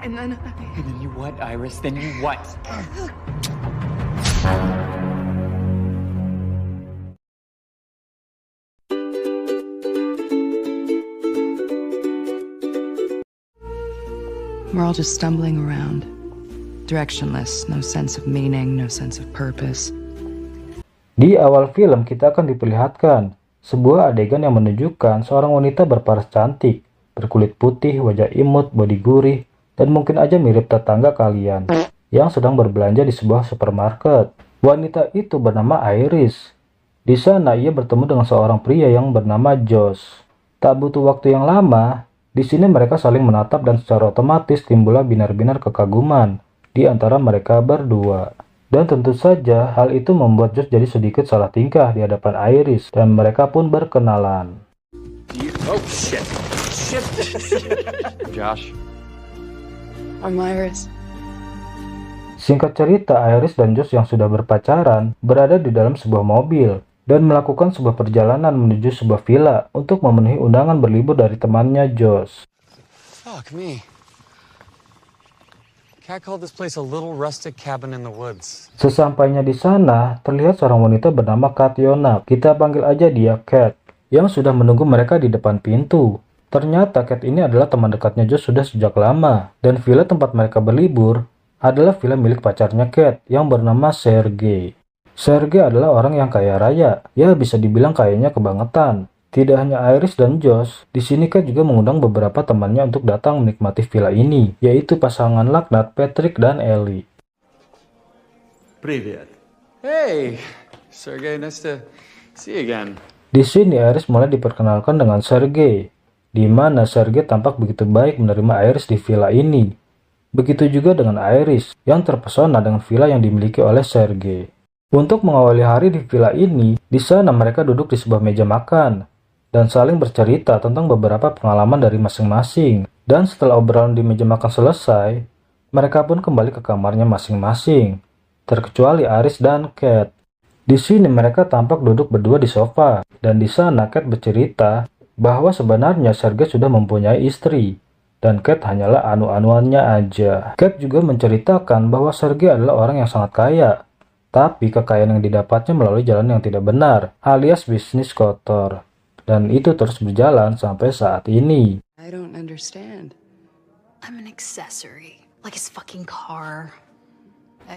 And then you what, Iris? Then you what? we're all just stumbling around, directionless, no sense of meaning, no sense of purpose. Di awal film kita akan diperlihatkan sebuah adegan yang menunjukkan seorang wanita berparas cantik, berkulit putih, wajah imut, bodi gurih, dan mungkin aja mirip tetangga kalian yang sedang berbelanja di sebuah supermarket. Wanita itu bernama Iris. Di sana ia bertemu dengan seorang pria yang bernama Josh. Tak butuh waktu yang lama, di sini mereka saling menatap dan secara otomatis timbullah binar-binar kekaguman di antara mereka berdua. Dan tentu saja hal itu membuat Josh jadi sedikit salah tingkah di hadapan Iris dan mereka pun berkenalan. Oh shit. Josh. I'm Iris. Singkat cerita, Iris dan Josh yang sudah berpacaran berada di dalam sebuah mobil dan melakukan sebuah perjalanan menuju sebuah villa untuk memenuhi undangan berlibur dari temannya Josh. Fuck me. Cat called this place a little rustic cabin in the woods. Sesampainya di sana, terlihat seorang wanita bernama Catriona. Kita panggil aja dia Cat, yang sudah menunggu mereka di depan pintu. Ternyata Cat ini adalah teman dekatnya Josh sudah sejak lama, dan villa tempat mereka berlibur adalah villa milik pacarnya Cat yang bernama Sergei. Sergei adalah orang yang kaya raya, ya bisa dibilang kayanya kebangetan. Tidak hanya Iris dan Josh, di sini Cat juga mengundang beberapa temannya untuk datang menikmati villa ini, yaitu pasangan laknat Patrick dan Ellie. Привет. Hey, Sergey, nice to see you again. Di sini Iris mulai diperkenalkan dengan Sergei, di mana Sergei tampak begitu baik menerima Iris di villa ini. Begitu juga dengan Iris yang terpesona dengan villa yang dimiliki oleh Sergei. Untuk mengawali hari di villa ini, di sana mereka duduk di sebuah meja makan dan saling bercerita tentang beberapa pengalaman dari masing-masing. Dan setelah obrolan di meja makan selesai, mereka pun kembali ke kamarnya masing-masing, terkecuali Iris dan Cat. Di sini mereka tampak duduk berdua di sofa, dan di sana Cat bercerita bahwa sebenarnya Sergei sudah mempunyai istri, dan Cat hanyalah anu-anuannya aja. Cat juga menceritakan bahwa Sergei adalah orang yang sangat kaya, tapi kekayaan yang didapatnya melalui jalan yang tidak benar, alias bisnis kotor. Dan itu terus berjalan sampai saat ini. I don't understand. I'm an accessory, like his fucking car.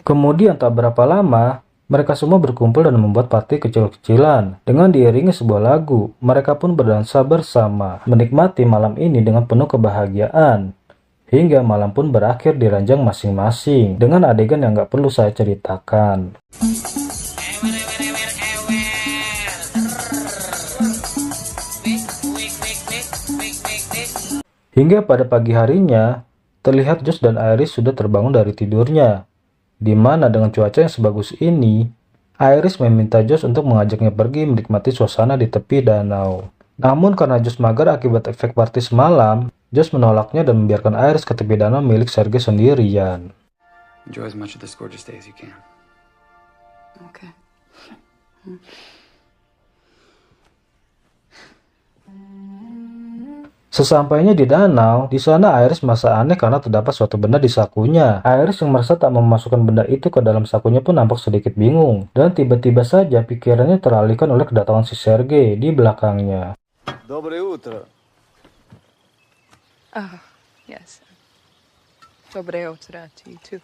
Kemudian tak berapa lama, mereka semua berkumpul dan membuat party kecil-kecilan. Dengan diiringi sebuah lagu, mereka pun berdansa bersama, menikmati malam ini dengan penuh kebahagiaan. Hingga malam pun berakhir di ranjang masing-masing, dengan adegan yang gak perlu saya ceritakan. Hingga pada pagi harinya, terlihat Josh dan Iris sudah terbangun dari tidurnya. Di mana dengan cuaca yang sebagus ini, Iris meminta Josh untuk mengajaknya pergi menikmati suasana di tepi danau. Namun karena Josh mager akibat efek party semalam, Josh menolaknya dan membiarkan Iris ke tepi danau milik Sergei sendirian. Enjoy as much of this gorgeous day as you can. Okay. Sesampainya di danau, di sana Iris merasa aneh karena terdapat suatu benda di sakunya. Iris yang merasa tak memasukkan benda itu ke dalam sakunya pun nampak sedikit bingung. Dan tiba-tiba saja pikirannya teralihkan oleh kedatangan si Sergei di belakangnya. Доброе утро. Yes. Доброе утро to you too.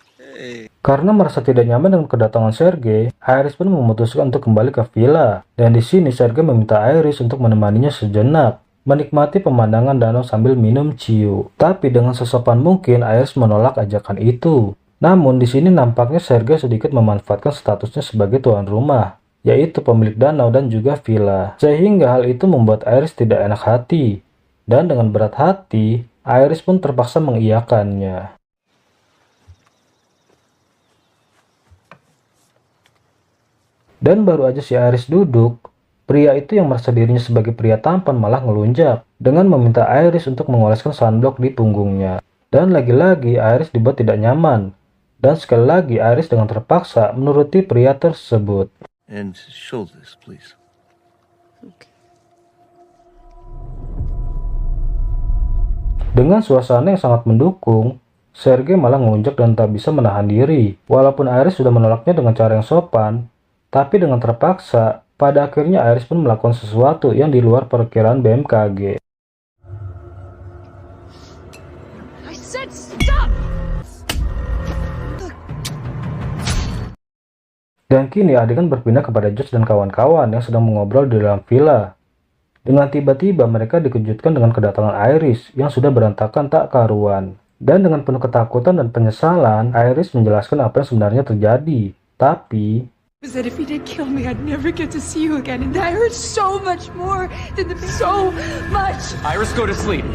Karena merasa tidak nyaman dengan kedatangan Sergei, Iris pun memutuskan untuk kembali ke villa. Dan di sini Sergei meminta Iris untuk menemaninya sejenak, menikmati pemandangan danau sambil minum ciu. Tapi dengan sesopan mungkin Iris menolak ajakan itu. Namun di sini nampaknya Sergei sedikit memanfaatkan statusnya sebagai tuan rumah, yaitu pemilik danau dan juga villa. Sehingga hal itu membuat Iris tidak enak hati. Dan dengan berat hati, Iris pun terpaksa mengiyakannya. Dan baru aja si Iris duduk, pria itu yang merasa dirinya sebagai pria tampan malah ngelunjak dengan meminta Iris untuk mengoleskan sunblock di punggungnya. Dan lagi-lagi Iris dibuat tidak nyaman. Dan sekali lagi Iris dengan terpaksa menuruti pria tersebut. And shoulders, please. Okay. Dengan suasana yang sangat mendukung, Sergei malah ngelunjak dan tak bisa menahan diri. Walaupun Iris sudah menolaknya dengan cara yang sopan, tapi dengan terpaksa, pada akhirnya Iris pun melakukan sesuatu yang di luar perkiraan BMKG. I said stop! Dan kini adegan berpindah kepada Josh dan kawan-kawan yang sedang mengobrol di dalam villa. Dengan tiba-tiba mereka dikejutkan dengan kedatangan Iris yang sudah berantakan tak karuan. Dan dengan penuh ketakutan dan penyesalan, Iris menjelaskan apa yang sebenarnya terjadi. Tapi Was that if he did kill me, I'd never get to see you again, and that hurts so much more than so much. Iris, go to sleep.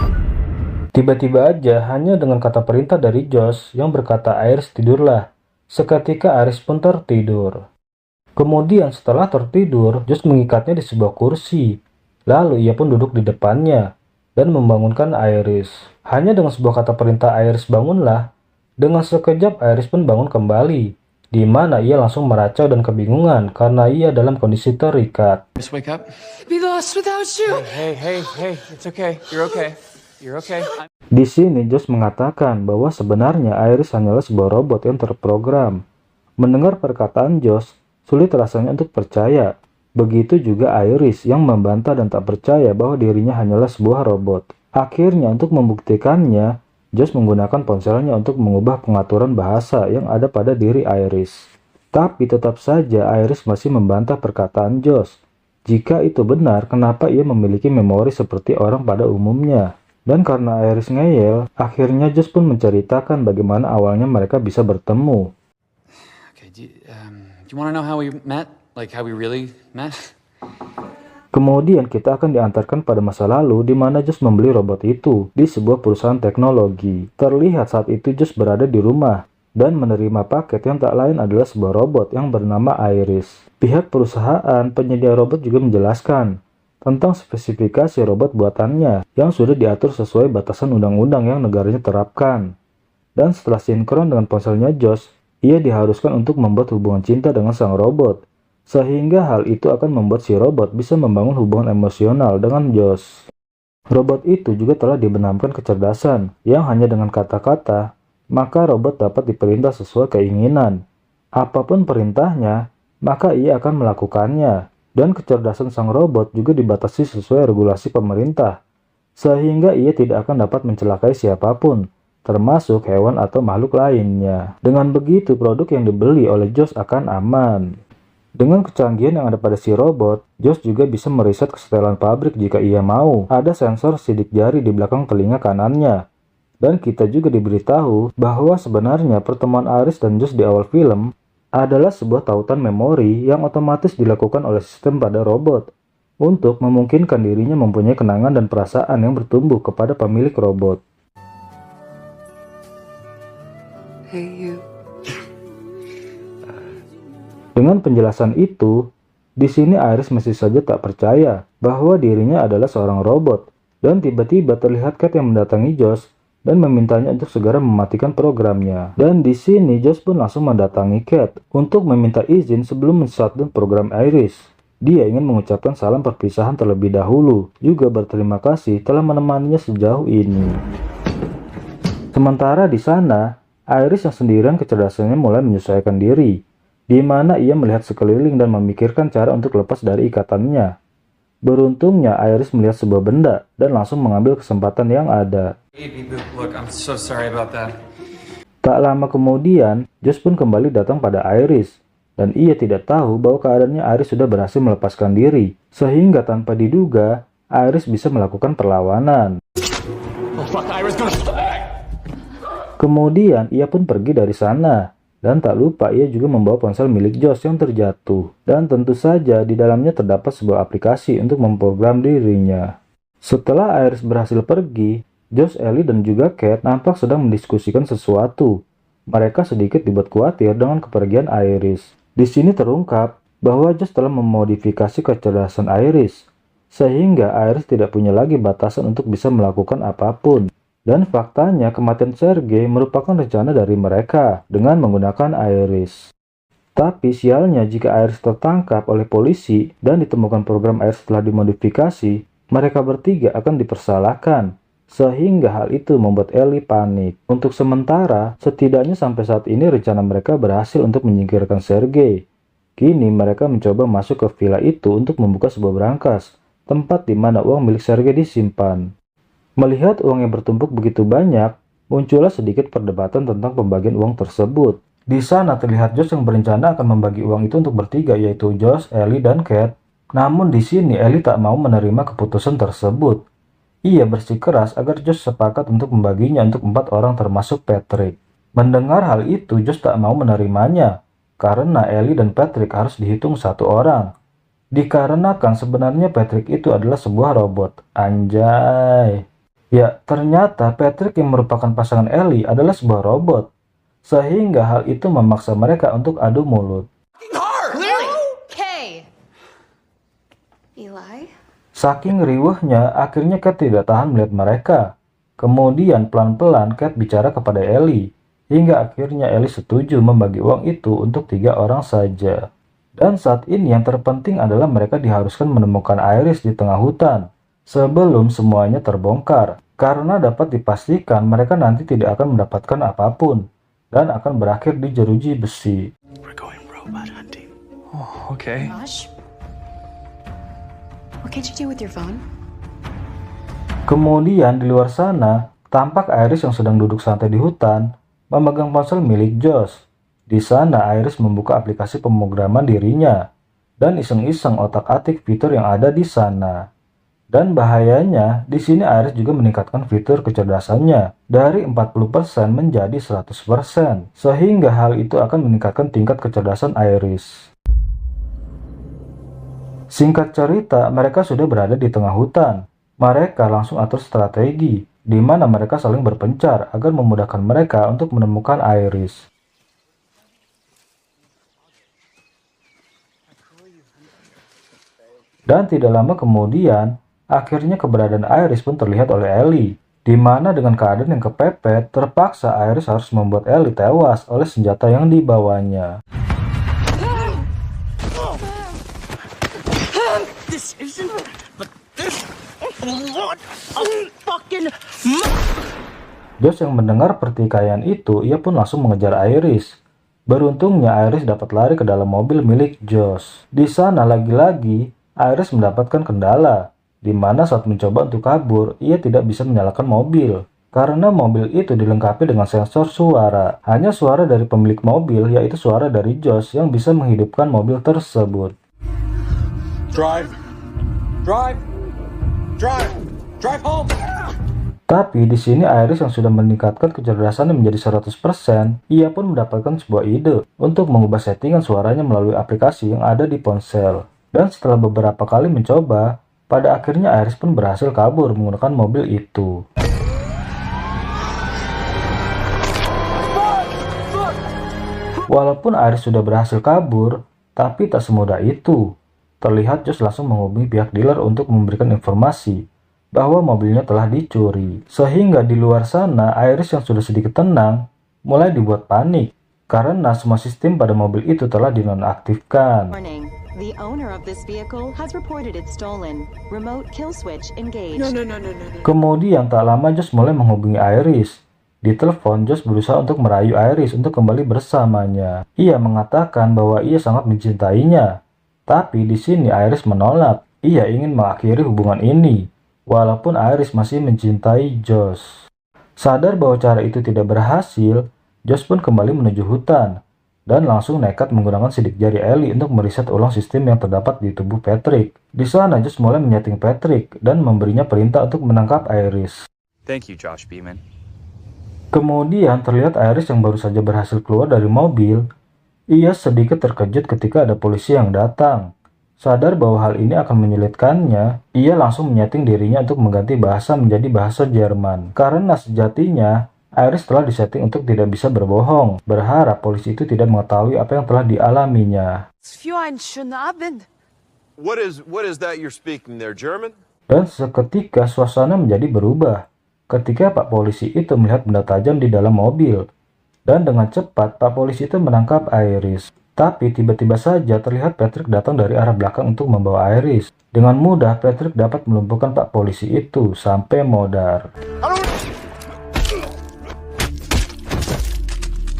tiba-tiba aja hanya dengan kata perintah dari Josh yang berkata Iris tidurlah. Seketika Iris pun tertidur. Kemudian setelah tertidur, Josh mengikatnya di sebuah kursi. Lalu ia pun duduk di depannya dan membangunkan Iris. Hanya dengan sebuah kata perintah Iris bangunlah, dengan sekejap Iris pun bangun kembali, di mana ia langsung meracau dan kebingungan karena ia dalam kondisi terikat. Just wake up. Be lost without you. Hey, it's okay. You're okay. You're okay. Di sini Josh mengatakan bahwa sebenarnya Iris hanyalah sebuah robot yang terprogram. Mendengar perkataan Josh, sulit rasanya untuk percaya. Begitu juga Iris yang membantah dan tak percaya bahwa dirinya hanyalah sebuah robot. Akhirnya untuk membuktikannya, Josh menggunakan ponselnya untuk mengubah pengaturan bahasa yang ada pada diri Iris. Tapi tetap saja Iris masih membantah perkataan Josh. Jika itu benar, kenapa ia memiliki memori seperti orang pada umumnya? Dan karena Iris ngeyel, akhirnya Josh pun menceritakan bagaimana awalnya mereka bisa bertemu. Okay, do you want to know how we met? Like how we really met? Kemudian kita akan diantarkan pada masa lalu di mana Josh membeli robot itu di sebuah perusahaan teknologi. Terlihat saat itu Josh berada di rumah dan menerima paket yang tak lain adalah sebuah robot yang bernama Iris. Pihak perusahaan penyedia robot juga menjelaskan tentang spesifikasi robot buatannya yang sudah diatur sesuai batasan undang-undang yang negaranya terapkan. Dan setelah sinkron dengan ponselnya Josh, ia diharuskan untuk membuat hubungan cinta dengan sang robot. Sehingga hal itu akan membuat si robot bisa membangun hubungan emosional dengan Josh. Robot itu juga telah dibenamkan kecerdasan, yang hanya dengan kata-kata, maka robot dapat diperintah sesuai keinginan. Apapun perintahnya, maka ia akan melakukannya. Dan kecerdasan sang robot juga dibatasi sesuai regulasi pemerintah, sehingga ia tidak akan dapat mencelakai siapapun, termasuk hewan atau makhluk lainnya. Dengan begitu, produk yang dibeli oleh Josh akan aman. Dengan kecanggihan yang ada pada si robot, Josh juga bisa meriset kesetelan pabrik jika ia mau. Ada sensor sidik jari di belakang telinga kanannya. Dan kita juga diberitahu bahwa sebenarnya pertemuan Iris dan Josh di awal film adalah sebuah tautan memori yang otomatis dilakukan oleh sistem pada robot untuk memungkinkan dirinya mempunyai kenangan dan perasaan yang bertumbuh kepada pemilik robot. Hey, you. Dengan penjelasan itu, di sini Iris masih saja tak percaya bahwa dirinya adalah seorang robot, dan tiba-tiba terlihat Cat yang mendatangi Josh dan memintanya untuk segera mematikan programnya. Dan di sini Josh pun langsung mendatangi Cat untuk meminta izin sebelum men-shutdown program Iris. Dia ingin mengucapkan salam perpisahan terlebih dahulu, juga berterima kasih telah menemaninya sejauh ini. Sementara di sana, Iris yang sendirian kecerdasannya mulai menyesuaikan diri, di mana ia melihat sekeliling dan memikirkan cara untuk lepas dari ikatannya. Beruntungnya Iris melihat sebuah benda dan langsung mengambil kesempatan yang ada. Look, I'm so sorry about that. Tak lama kemudian, Josh pun kembali datang pada Iris, dan ia tidak tahu bahwa keadaannya Iris sudah berhasil melepaskan diri, sehingga tanpa diduga, Iris bisa melakukan perlawanan. Oh fuck, Iris, go. Kemudian ia pun pergi dari sana. Dan tak lupa ia juga membawa ponsel milik Josh yang terjatuh. Dan tentu saja di dalamnya terdapat sebuah aplikasi untuk memprogram dirinya. Setelah Iris berhasil pergi, Josh, Ellie, dan juga Cat nampak sedang mendiskusikan sesuatu. Mereka sedikit dibuat khawatir dengan kepergian Iris. Di sini terungkap bahwa Josh telah memodifikasi kecerdasan Iris, sehingga Iris tidak punya lagi batasan untuk bisa melakukan apapun. Dan faktanya kematian Sergei merupakan rencana dari mereka dengan menggunakan Iris. Tapi sialnya jika Iris tertangkap oleh polisi dan ditemukan program Iris telah dimodifikasi, mereka bertiga akan dipersalahkan. Sehingga hal itu membuat Ellie panik. Untuk sementara, setidaknya sampai saat ini rencana mereka berhasil untuk menyingkirkan Sergei. Kini mereka mencoba masuk ke villa itu untuk membuka sebuah brankas, tempat di mana uang milik Sergei disimpan. Melihat uang yang bertumpuk begitu banyak, muncullah sedikit perdebatan tentang pembagian uang tersebut. Di sana terlihat Josh yang berencana akan membagi uang itu untuk bertiga, yaitu Josh, Ellie, dan Kate. Namun di sini Ellie tak mau menerima keputusan tersebut. Ia bersikeras agar Josh sepakat untuk membaginya untuk 4 orang termasuk Patrick. Mendengar hal itu, Josh tak mau menerimanya, karena Ellie dan Patrick harus dihitung 1 orang. Dikarenakan sebenarnya Patrick itu adalah sebuah robot. Anjay. Ya, ternyata Patrick yang merupakan pasangan Ellie adalah sebuah robot. Sehingga hal itu memaksa mereka untuk adu mulut. Okay. Eli? Saking riuhnya, akhirnya Kate tidak tahan melihat mereka. Kemudian pelan-pelan Kate bicara kepada Ellie, hingga akhirnya Ellie setuju membagi uang itu untuk 3 orang saja. Dan saat ini yang terpenting adalah mereka diharuskan menemukan Iris di tengah hutan, sebelum semuanya terbongkar, karena dapat dipastikan mereka nanti tidak akan mendapatkan apapun, dan akan berakhir di jeruji besi. We're going robot hunting. Oh, okay. Josh? What can't you do with your phone? Kemudian di luar sana, tampak Iris yang sedang duduk santai di hutan, memegang ponsel milik Josh. Di sana Iris membuka aplikasi pemrograman dirinya, dan iseng-iseng otak-atik fitur yang ada di sana. Dan bahayanya, di sini Iris juga meningkatkan fitur kecerdasannya dari 40% menjadi 100%, sehingga hal itu akan meningkatkan tingkat kecerdasan Iris. Singkat cerita, mereka sudah berada di tengah hutan. Mereka langsung atur strategi, di mana mereka saling berpencar agar memudahkan mereka untuk menemukan Iris. Dan tidak lama kemudian, akhirnya keberadaan Iris pun terlihat oleh Ellie, di mana dengan keadaan yang kepepet, terpaksa Iris harus membuat Ellie tewas oleh senjata yang dibawanya. This isn't, but this, what a fucking. Josh yang mendengar pertikaian itu, ia pun langsung mengejar Iris. Beruntungnya Iris dapat lari ke dalam mobil milik Josh. Di sana lagi-lagi, Iris mendapatkan kendala, di mana saat mencoba untuk kabur, ia tidak bisa menyalakan mobil. Karena mobil itu dilengkapi dengan sensor suara. Hanya suara dari pemilik mobil, yaitu suara dari Josh yang bisa menghidupkan mobil tersebut. Drive home. Tapi di sini Iris yang sudah meningkatkan kecerdasannya menjadi 100%, ia pun mendapatkan sebuah ide untuk mengubah settingan suaranya melalui aplikasi yang ada di ponsel. Dan setelah beberapa kali mencoba, pada akhirnya Iris pun berhasil kabur menggunakan mobil itu. Walaupun Iris sudah berhasil kabur, tapi tak semudah itu. Terlihat Josh langsung menghubungi pihak dealer untuk memberikan informasi bahwa mobilnya telah dicuri. Sehingga di luar sana, Iris yang sudah sedikit tenang mulai dibuat panik karena semua sistem pada mobil itu telah dinonaktifkan. Warning. The owner of this vehicle has reported it stolen. Remote kill switch engaged. No. Kemudian tak lama Josh mulai menghubungi Iris. Di telepon, Josh berusaha untuk merayu Iris untuk kembali bersamanya. Ia mengatakan bahwa ia sangat mencintainya. Tapi di sini Iris menolak. Ia ingin mengakhiri hubungan ini, walaupun Iris masih mencintai Josh. Sadar bahwa cara itu tidak berhasil, Josh pun kembali menuju hutan, dan langsung nekat menggunakan sidik jari Ellie untuk meriset ulang sistem yang terdapat di tubuh Patrick. Di sana Josh mulai menyeting Patrick, dan memberinya perintah untuk menangkap Iris. Thank you, Josh Beeman. Kemudian terlihat Iris yang baru saja berhasil keluar dari mobil. Ia sedikit terkejut ketika ada polisi yang datang. Sadar bahwa hal ini akan menyulitkannya, ia langsung menyeting dirinya untuk mengganti bahasa menjadi bahasa Jerman. Karena sejatinya, Iris telah disetting untuk tidak bisa berbohong, berharap polisi itu tidak mengetahui apa yang telah dialaminya. What is that you're speaking there, German? Dan seketika suasana menjadi berubah, ketika Pak Polisi itu melihat benda tajam di dalam mobil. Dan dengan cepat, Pak Polisi itu menangkap Iris. Tapi tiba-tiba saja terlihat Patrick datang dari arah belakang untuk membawa Iris. Dengan mudah Patrick dapat melumpuhkan Pak Polisi itu sampai modar.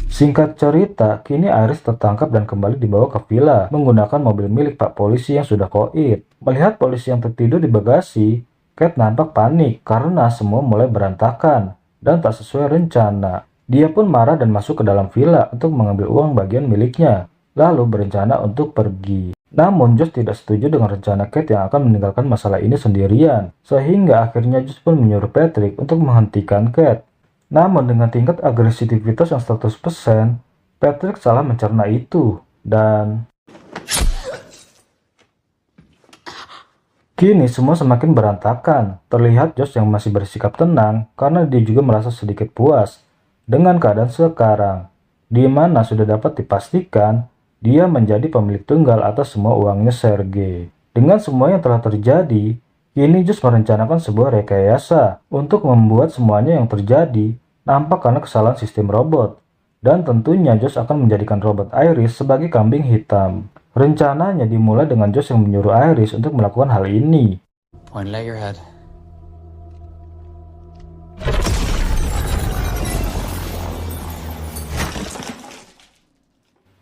Singkat cerita, kini Iris tertangkap dan kembali dibawa ke villa menggunakan mobil milik Pak Polisi yang sudah koit. Melihat polisi yang tertidur di bagasi, Kate nampak panik karena semua mulai berantakan dan tak sesuai rencana. Dia pun marah dan masuk ke dalam villa untuk mengambil uang bagian miliknya, lalu berencana untuk pergi. Namun Josh tidak setuju dengan rencana Kate yang akan meninggalkan masalah ini sendirian, sehingga akhirnya Josh pun menyuruh Patrick untuk menghentikan Kate. Namun dengan tingkat agresivitas yang 100%, Patrick salah mencerna itu, dan kini semua semakin berantakan. Terlihat Josh yang masih bersikap tenang karena dia juga merasa sedikit puas dengan keadaan sekarang, di mana sudah dapat dipastikan dia menjadi pemilik tunggal atas semua uangnya Sergei. Dengan semua yang telah terjadi, kini Josh merencanakan sebuah rekayasa untuk membuat semuanya yang terjadi nampak karena kesalahan sistem robot. Dan tentunya Josh akan menjadikan robot Iris sebagai kambing hitam. Rencananya dimulai dengan Josh yang menyuruh Iris untuk melakukan hal ini. Point it at your head.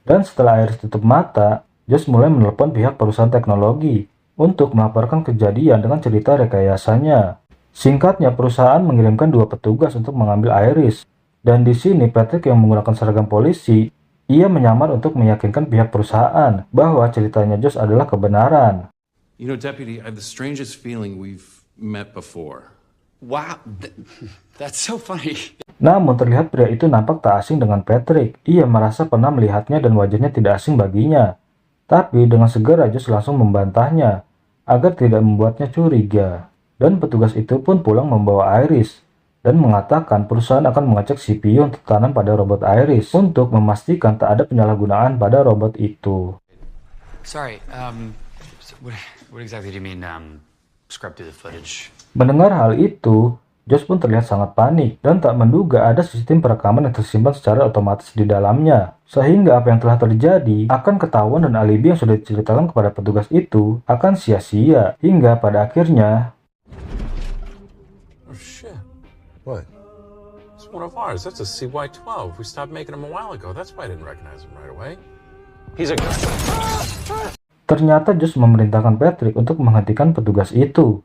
Dan setelah Iris tutup mata, Josh mulai menelepon pihak perusahaan teknologi untuk melaporkan kejadian dengan cerita rekayasanya. Singkatnya, perusahaan mengirimkan 2 petugas untuk mengambil Iris. Dan di sini Patrick yang menggunakan seragam polisi, ia menyamar untuk meyakinkan pihak perusahaan bahwa ceritanya Josh adalah kebenaran. You know, Deputy, I have the strangest feeling we've met before. Wow, that's so funny. Namun terlihat pria itu nampak tak asing dengan Patrick. Ia merasa pernah melihatnya dan wajahnya tidak asing baginya. Tapi dengan segera Josh langsung membantahnya agar tidak membuatnya curiga. Dan petugas itu pun pulang membawa Iris dan mengatakan perusahaan akan mengecek CPU yang tertanam pada robot Iris untuk memastikan tak ada penyalahgunaan pada robot itu. Sorry, what exactly do you mean, scrub through the footage? Mendengar hal itu, Josh pun terlihat sangat panik dan tak menduga ada sistem perekaman yang tersimpan secara otomatis di dalamnya. Sehingga apa yang telah terjadi akan ketahuan dan alibi yang sudah diceritakan kepada petugas itu akan sia-sia. Hingga pada akhirnya... Oh shit. What? It's one of ours. That's a CY-12. We stopped making them a while ago. That's why I didn't recognize him right away. He's a... Ternyata Josh memerintahkan Patrick untuk menghentikan petugas itu.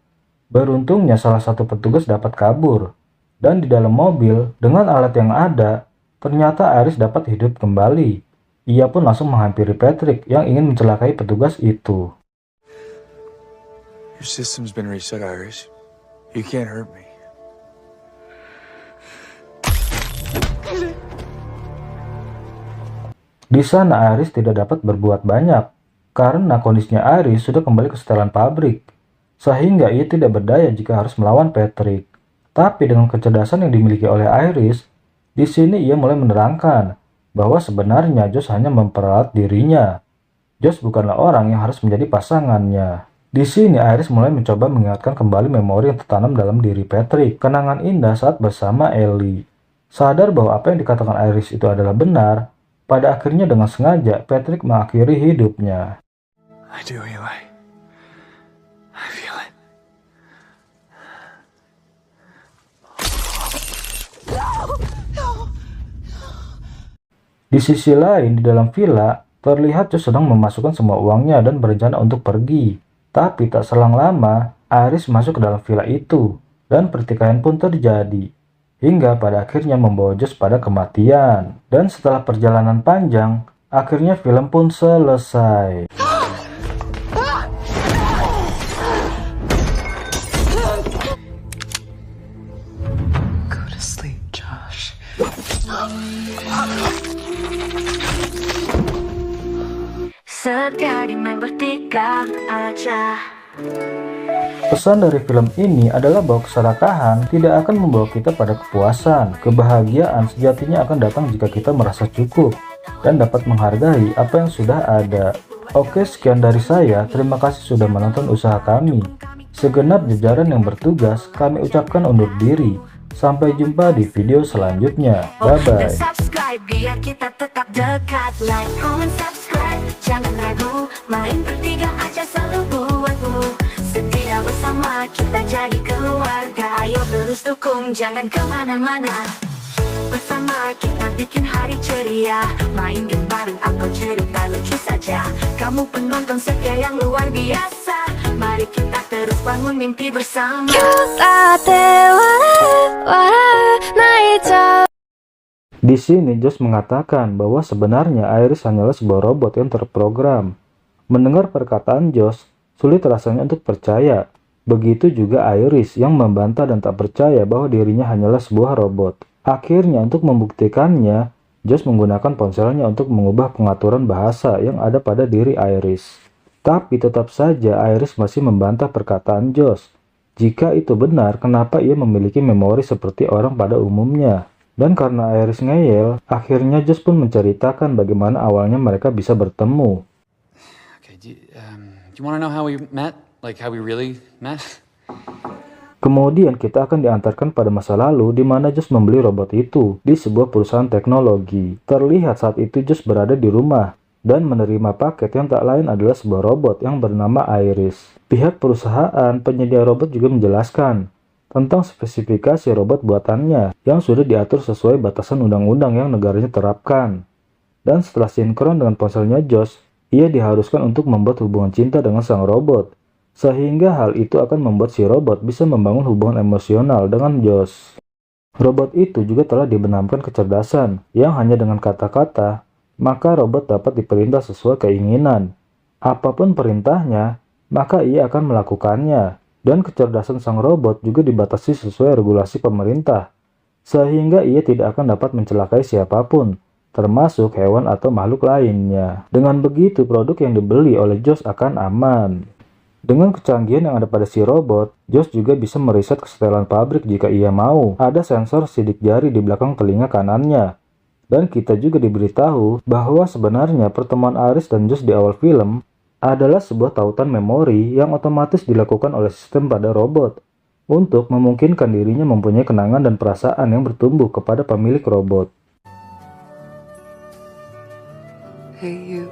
Beruntungnya salah satu petugas dapat kabur. Dan di dalam mobil, dengan alat yang ada, ternyata Iris dapat hidup kembali. Ia pun langsung menghampiri Patrick yang ingin mencelakai petugas itu. Your system's been reset, Iris. You can't hurt me. Di sana Iris tidak dapat berbuat banyak karena kondisinya Iris sudah kembali ke setelan pabrik, sehingga ia tidak berdaya jika harus melawan Patrick. Tapi dengan kecerdasan yang dimiliki oleh Iris, di sini ia mulai menerangkan bahwa sebenarnya Josh hanya memperalat dirinya. Josh bukanlah orang yang harus menjadi pasangannya. Di sini Iris mulai mencoba mengingatkan kembali memori yang tertanam dalam diri Patrick, kenangan indah saat bersama Ellie. Sadar bahwa apa yang dikatakan Iris itu adalah benar, pada akhirnya dengan sengaja Patrick mengakhiri hidupnya. I do, Eli. I feel it. Di sisi lain, di dalam villa, terlihat Josh sedang memasukkan semua uangnya dan berencana untuk pergi. Tapi tak selang lama, Iris masuk ke dalam villa itu, dan pertikaian pun terjadi. Hingga pada akhirnya membawa Josh pada kematian. Dan setelah perjalanan panjang, akhirnya film pun selesai. Go to sleep, Josh. Sekali main bertiga aja. Pesan dari film ini adalah bahwa keserakahan tidak akan membawa kita pada kepuasan. Kebahagiaan sejatinya akan datang jika kita merasa cukup dan dapat menghargai apa yang sudah ada. Oke, sekian dari saya. Terima kasih sudah menonton usaha kami. Segenap jajaran yang bertugas, kami ucapkan undur diri. Sampai jumpa di video selanjutnya. Bye-bye. hebat, jangan ragu. Main bertiga aja selalu buatmu. Setia bersama kita jadi keluarga. Ayo terus dukung, jangan kemana-mana. Bersama kita bikin hari ceria. Main game bareng atau cerita lucu saja. Kamu penonton setia yang luar biasa. Mari kita terus bangun mimpi bersama. Di sini Josh mengatakan bahwa sebenarnya Iris hanyalah sebuah robot yang terprogram. Mendengar perkataan Josh, sulit rasanya untuk percaya. Begitu juga Iris yang membantah dan tak percaya bahwa dirinya hanyalah sebuah robot. Akhirnya untuk membuktikannya, Josh menggunakan ponselnya untuk mengubah pengaturan bahasa yang ada pada diri Iris. Tapi tetap saja Iris masih membantah perkataan Josh. Jika itu benar, kenapa ia memiliki memori seperti orang pada umumnya? Dan karena Iris ngeyel, akhirnya Josh pun menceritakan bagaimana awalnya mereka bisa bertemu. Okay, do you want to know how we met? Like how we really met? Kemudian kita akan diantarkan pada masa lalu di mana Josh membeli robot itu di sebuah perusahaan teknologi. Terlihat saat itu Josh berada di rumah dan menerima paket yang tak lain adalah sebuah robot yang bernama Iris. Pihak perusahaan penyedia robot juga menjelaskan tentang spesifikasi robot buatannya yang sudah diatur sesuai batasan undang-undang yang negaranya terapkan. Dan setelah sinkron dengan ponselnya Josh, ia diharuskan untuk membuat hubungan cinta dengan sang robot. Sehingga hal itu akan membuat si robot bisa membangun hubungan emosional dengan Josh. Robot itu juga telah dibenamkan kecerdasan yang hanya dengan kata-kata, maka robot dapat diperintah sesuai keinginan. Apapun perintahnya, maka ia akan melakukannya. Dan kecerdasan sang robot juga dibatasi sesuai regulasi pemerintah, sehingga ia tidak akan dapat mencelakai siapapun, termasuk hewan atau makhluk lainnya. Dengan begitu, produk yang dibeli oleh Josh akan aman. Dengan kecanggihan yang ada pada si robot, Josh juga bisa meriset kesetelan pabrik jika ia mau. Ada sensor sidik jari di belakang telinga kanannya. Dan kita juga diberitahu bahwa sebenarnya pertemuan Iris dan Josh di awal film adalah sebuah tautan memori yang otomatis dilakukan oleh sistem pada robot untuk memungkinkan dirinya mempunyai kenangan dan perasaan yang bertumbuh kepada pemilik robot. Hey, you.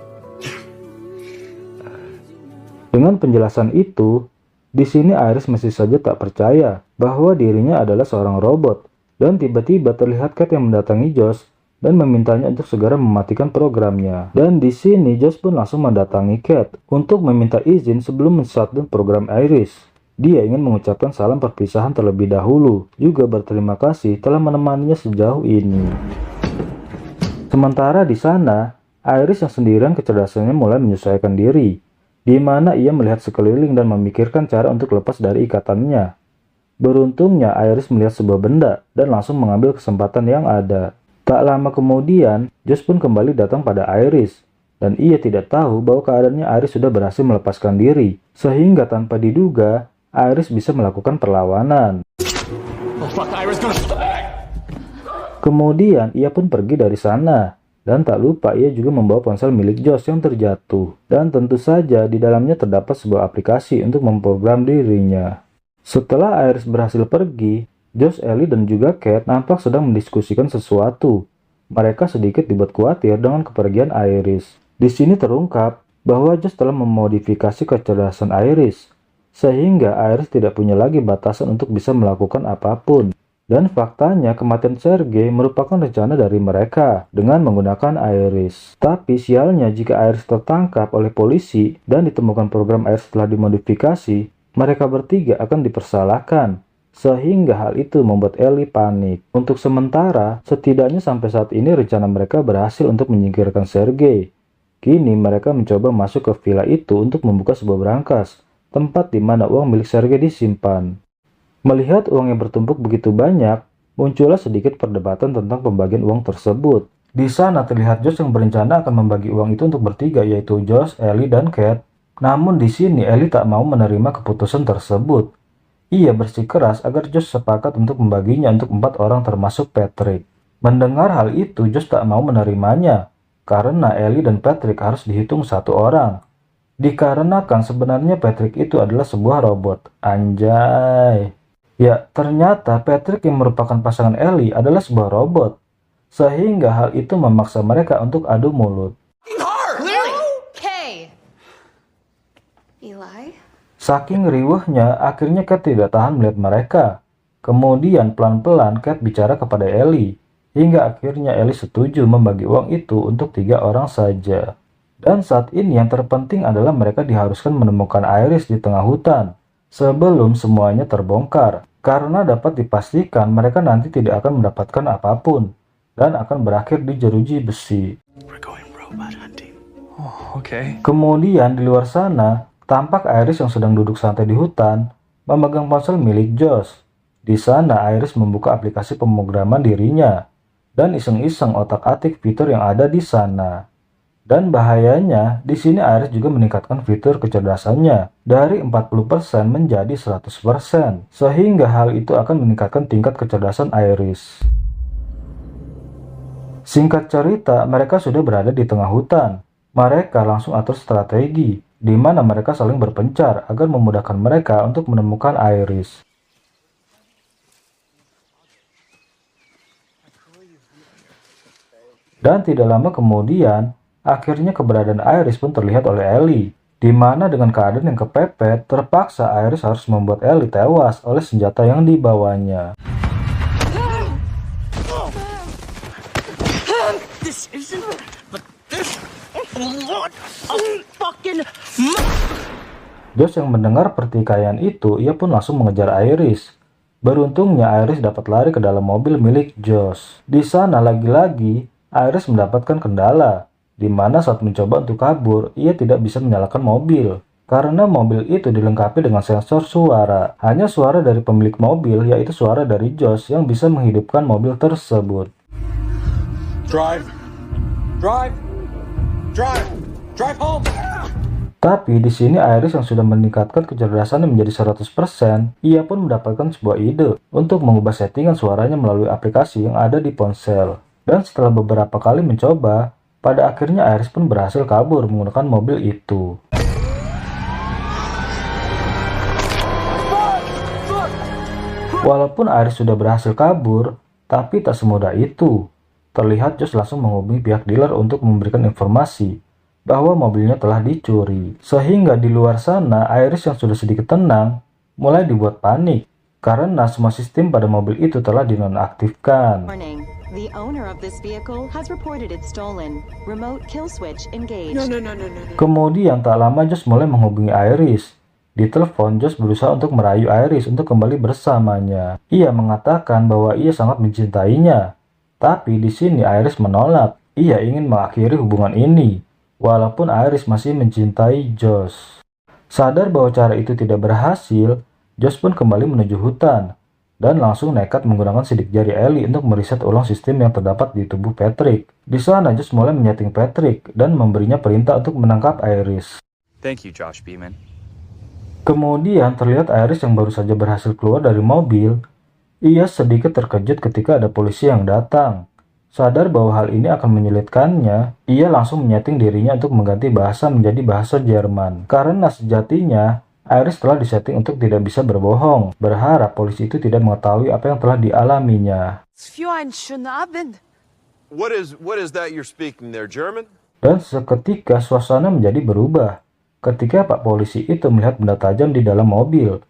Dengan penjelasan itu, di sini Iris masih saja tak percaya bahwa dirinya adalah seorang robot, dan tiba-tiba terlihat Cat yang mendatangi Josh dan memintanya untuk segera mematikan programnya. Dan di sini Josh pun langsung mendatangi Cat untuk meminta izin sebelum men-shutdown program Iris. Dia ingin mengucapkan salam perpisahan terlebih dahulu, juga berterima kasih telah menemaninya sejauh ini. Sementara di sana, Iris yang sendirian kecerdasannya mulai menyesuaikan diri, di mana ia melihat sekeliling dan memikirkan cara untuk lepas dari ikatannya. Beruntungnya Iris melihat sebuah benda dan langsung mengambil kesempatan yang ada. Tak lama kemudian, Josh pun kembali datang pada Iris, dan ia tidak tahu bahwa keadaannya Iris sudah berhasil melepaskan diri, sehingga tanpa diduga, Iris bisa melakukan perlawanan. Kemudian ia pun pergi dari sana. Dan tak lupa ia juga membawa ponsel milik Josh yang terjatuh. Dan tentu saja di dalamnya terdapat sebuah aplikasi untuk memprogram dirinya. Setelah Iris berhasil pergi, Josh, Ellie, dan juga Cat nampak sedang mendiskusikan sesuatu. Mereka sedikit dibuat khawatir dengan kepergian Iris. Di sini terungkap bahwa Josh telah memodifikasi kecerdasan Iris, sehingga Iris tidak punya lagi batasan untuk bisa melakukan apapun. Dan faktanya kematian Sergei merupakan rencana dari mereka dengan menggunakan Iris. Tapi sialnya jika Iris tertangkap oleh polisi dan ditemukan program Iris telah dimodifikasi, mereka bertiga akan dipersalahkan. Sehingga hal itu membuat Ellie panik. Untuk sementara, setidaknya sampai saat ini rencana mereka berhasil untuk menyingkirkan Sergei. Kini mereka mencoba masuk ke villa itu untuk membuka sebuah brankas, tempat di mana uang milik Sergei disimpan. Melihat uang yang bertumpuk begitu banyak, muncullah sedikit perdebatan tentang pembagian uang tersebut. Di sana terlihat Josh yang berencana akan membagi uang itu untuk bertiga, yaitu Josh, Ellie, dan Cat. Namun di sini Ellie tak mau menerima keputusan tersebut. Ia bersikeras agar Josh sepakat untuk membaginya untuk 4 orang termasuk Patrick. Mendengar hal itu, Josh tak mau menerimanya, karena Ellie dan Patrick harus dihitung 1 orang. Dikarenakan sebenarnya Patrick itu adalah sebuah robot. Anjay. Ya, ternyata Patrick yang merupakan pasangan Ellie adalah sebuah robot. Sehingga hal itu memaksa mereka untuk adu mulut. Saking riuhnya, akhirnya Kate tidak tahan melihat mereka. Kemudian pelan-pelan Kate bicara kepada Ellie, hingga akhirnya Ellie setuju membagi uang itu untuk 3 orang saja. Dan saat ini yang terpenting adalah mereka diharuskan menemukan Iris di tengah hutan, sebelum semuanya terbongkar. Karena dapat dipastikan mereka nanti tidak akan mendapatkan apapun, dan akan berakhir di jeruji besi. Kemudian di luar sana, tampak Iris yang sedang duduk santai di hutan, memegang ponsel milik Josh. Di sana Iris membuka aplikasi pemrograman dirinya, dan iseng-iseng otak-atik fitur yang ada di sana. Dan bahayanya, di sini Iris juga meningkatkan fitur kecerdasannya dari 40% menjadi 100%, sehingga hal itu akan meningkatkan tingkat kecerdasan Iris. Singkat cerita, mereka sudah berada di tengah hutan. Mereka langsung atur strategi, di mana mereka saling berpencar agar memudahkan mereka untuk menemukan Iris. Dan tidak lama kemudian, akhirnya keberadaan Iris pun terlihat oleh Ellie, di mana dengan keadaan yang kepepet, terpaksa Iris harus membuat Ellie tewas oleh senjata yang dibawanya. This isn't, but this, what a fucking. Josh yang mendengar pertikaian itu, ia pun langsung mengejar Iris. Beruntungnya Iris dapat lari ke dalam mobil milik Josh. Di sana lagi-lagi, Iris mendapatkan kendala, di mana saat mencoba untuk kabur, ia tidak bisa menyalakan mobil. Karena mobil itu dilengkapi dengan sensor suara. Hanya suara dari pemilik mobil, yaitu suara dari Josh yang bisa menghidupkan mobil tersebut. Drive home. Tapi di sini Iris yang sudah meningkatkan kecerdasannya menjadi 100%, ia pun mendapatkan sebuah ide untuk mengubah settingan suaranya melalui aplikasi yang ada di ponsel. Dan setelah beberapa kali mencoba, pada akhirnya Iris pun berhasil kabur menggunakan mobil itu. Walaupun Iris sudah berhasil kabur, tapi tak semudah itu. Terlihat Josh langsung menghubungi pihak dealer untuk memberikan informasi bahwa mobilnya telah dicuri. Sehingga di luar sana, Iris yang sudah sedikit tenang mulai dibuat panik karena semua sistem pada mobil itu telah dinonaktifkan. The owner of this vehicle has reported it stolen. Remote kill switch engaged. No. Kemudian tak lama Josh mulai menghubungi Iris. Di telepon, Josh berusaha untuk merayu Iris untuk kembali bersamanya. Ia mengatakan bahwa ia sangat mencintainya. Tapi di sini Iris menolak. Ia ingin mengakhiri hubungan ini, walaupun Iris masih mencintai Josh. Sadar bahwa cara itu tidak berhasil, Josh pun kembali menuju hutan dan langsung nekat menggunakan sidik jari Ellie untuk meriset ulang sistem yang terdapat di tubuh Patrick. Di sana Josh mulai menyeting Patrick dan memberinya perintah untuk menangkap Iris. Thank you, Josh Beeman. Kemudian terlihat Iris yang baru saja berhasil keluar dari mobil. Ia sedikit terkejut ketika ada polisi yang datang. Sadar bahwa hal ini akan menyulitkannya, ia langsung menyeting dirinya untuk mengganti bahasa menjadi bahasa Jerman. Karena sejatinya, Iris telah disetting untuk tidak bisa berbohong, berharap polisi itu tidak mengetahui apa yang telah dialaminya. What is that you're speaking there, German? Dan seketika suasana menjadi berubah ketika Pak Polisi itu melihat benda tajam di dalam mobil.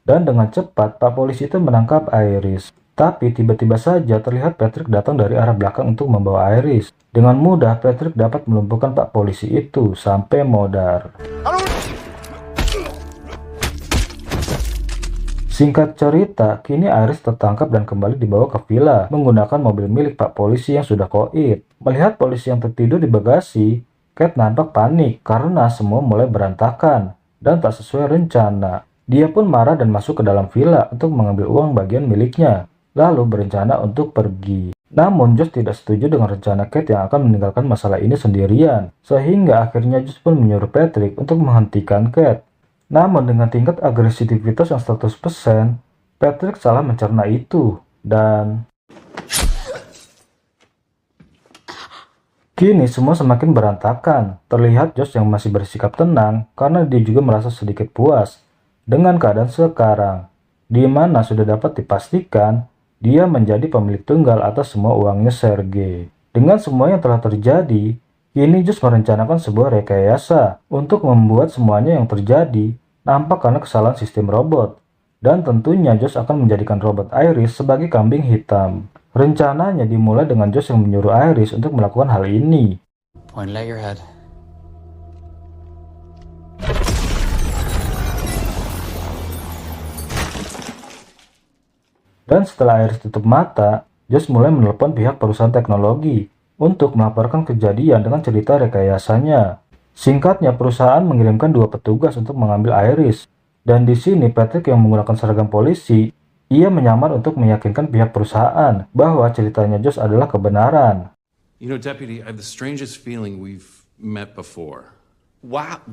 Dan dengan cepat Pak Polisi itu menangkap Iris. Tapi tiba-tiba saja terlihat Patrick datang dari arah belakang untuk membawa Iris. Dengan mudah Patrick dapat melumpuhkan Pak Polisi itu sampai modar. Singkat cerita, kini Iris tertangkap dan kembali dibawa ke villa menggunakan mobil milik Pak Polisi yang sudah koit. Melihat polisi yang tertidur di bagasi, Kate nampak panik karena semua mulai berantakan dan tak sesuai rencana. Dia pun marah dan masuk ke dalam villa untuk mengambil uang bagian miliknya, lalu berencana untuk pergi. Namun Josh tidak setuju dengan rencana Kate yang akan meninggalkan masalah ini sendirian, sehingga akhirnya Josh pun menyuruh Patrick untuk menghentikan Kate. Namun dengan tingkat agresivitas yang 100%, Patrick salah mencerna itu, dan kini semua semakin berantakan. Terlihat Josh yang masih bersikap tenang karena dia juga merasa sedikit puas dengan keadaan sekarang, di mana sudah dapat dipastikan dia menjadi pemilik tunggal atas semua uangnya Sergei. Dengan semua yang telah terjadi, kini Josh merencanakan sebuah rekayasa untuk membuat semuanya yang terjadi nampak karena kesalahan sistem robot. Dan tentunya Josh akan menjadikan robot Iris sebagai kambing hitam. Rencananya dimulai dengan Josh yang menyuruh Iris untuk melakukan hal ini. Point it at your head. Dan setelah Iris tutup mata, Josh mulai menelepon pihak perusahaan teknologi untuk melaporkan kejadian dengan cerita rekayasanya. Singkatnya, perusahaan mengirimkan 2 petugas untuk mengambil Iris. Dan di sini Patrick yang menggunakan seragam polisi, ia menyamar untuk meyakinkan pihak perusahaan bahwa ceritanya Josh adalah kebenaran. You know, Deputy, I have the strangest feeling we've met before. Wow,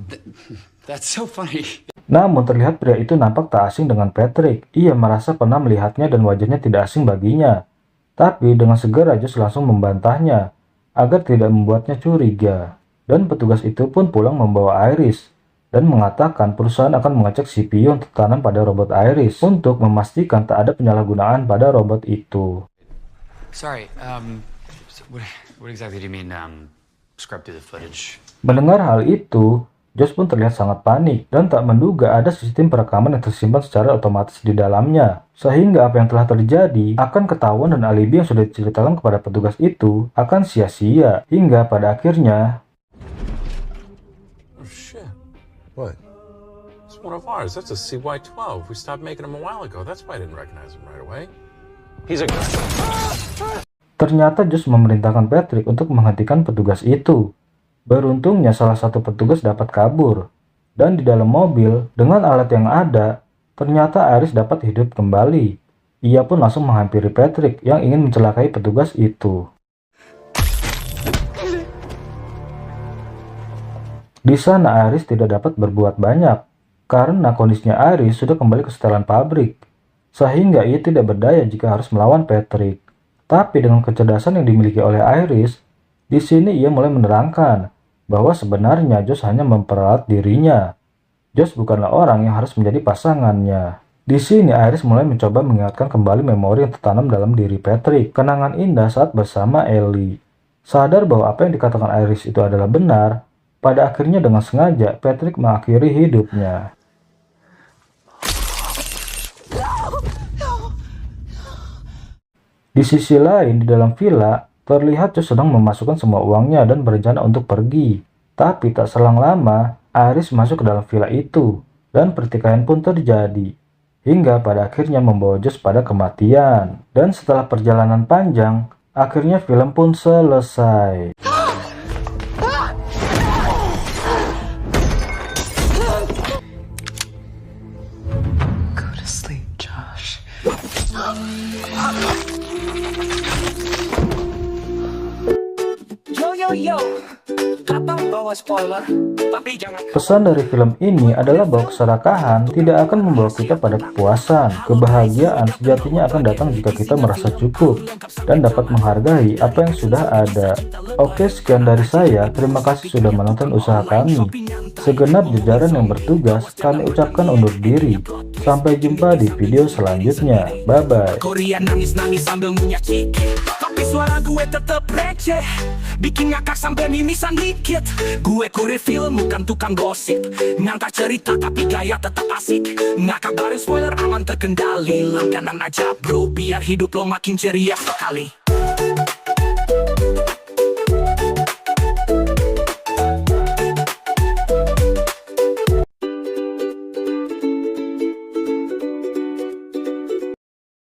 that's so funny. Namun terlihat pria itu nampak tak asing dengan Patrick. Ia merasa pernah melihatnya dan wajahnya tidak asing baginya. Tapi dengan segera Josh langsung membantahnya agar tidak membuatnya curiga. Dan petugas itu pun pulang membawa Iris dan mengatakan perusahaan akan mengecek CPU yang tertanam pada robot Iris untuk memastikan tak ada penyalahgunaan pada robot itu. Sorry, what exactly do you mean, scrub through the footage? Mendengar hal itu, Josh pun terlihat sangat panik dan tak menduga ada sistem perekaman yang tersimpan secara otomatis di dalamnya. Sehingga apa yang telah terjadi akan ketahuan dan alibi yang sudah diceritakan kepada petugas itu akan sia-sia. Hingga pada akhirnya... Oh shit. What? It's one of ours. That's a CY12. We stopped making them a while ago. That's why I didn't recognize him right away. He's a... Ternyata Josh memerintahkan Patrick untuk menghentikan petugas itu. Beruntungnya salah satu petugas dapat kabur. Dan di dalam mobil, dengan alat yang ada, ternyata Iris dapat hidup kembali. Ia pun langsung menghampiri Patrick yang ingin mencelakai petugas itu. Di sana Iris tidak dapat berbuat banyak, karena kondisinya Iris sudah kembali ke setelan pabrik. Sehingga ia tidak berdaya jika harus melawan Patrick. Tapi dengan kecerdasan yang dimiliki oleh Iris, di sini ia mulai menerangkan bahwa sebenarnya Josh hanya memperalat dirinya. Josh bukanlah orang yang harus menjadi pasangannya. Di sini Iris mulai mencoba mengingatkan kembali memori yang tertanam dalam diri Patrick, kenangan indah saat bersama Ellie. Sadar bahwa apa yang dikatakan Iris itu adalah benar, pada akhirnya dengan sengaja Patrick mengakhiri hidupnya. Di sisi lain, di dalam villa, terlihat Josh sedang memasukkan semua uangnya dan berencana untuk pergi. Tapi tak selang lama, Iris masuk ke dalam villa itu, dan pertikaian pun terjadi. Hingga pada akhirnya membawa Josh pada kematian. Dan setelah perjalanan panjang, akhirnya film pun selesai. Go to sleep, Josh. Yo, abang bawa spoiler, tapi jangan. Pesan dari film ini adalah bahwa keserakahan tidak akan membawa kita pada kepuasan. Kebahagiaan sejatinya akan datang jika kita merasa cukup dan dapat menghargai apa yang sudah ada. Oke, sekian dari saya. Terima kasih sudah menonton usaha kami. Segenap jajaran yang bertugas, kami ucapkan undur diri. Sampai jumpa di video selanjutnya. Bye-bye. Korea nangis-nangis sambil menyakiti, tapi suara gue tetep receh, bikin ngakak sampai mimisan dikit. Gue kurir film bukan tukang gosip, ngangkat cerita tapi gaya tetap asik. Ngakak bareng spoiler aman terkendali, langganan aja bro, biar hidup lo makin ceria sekali.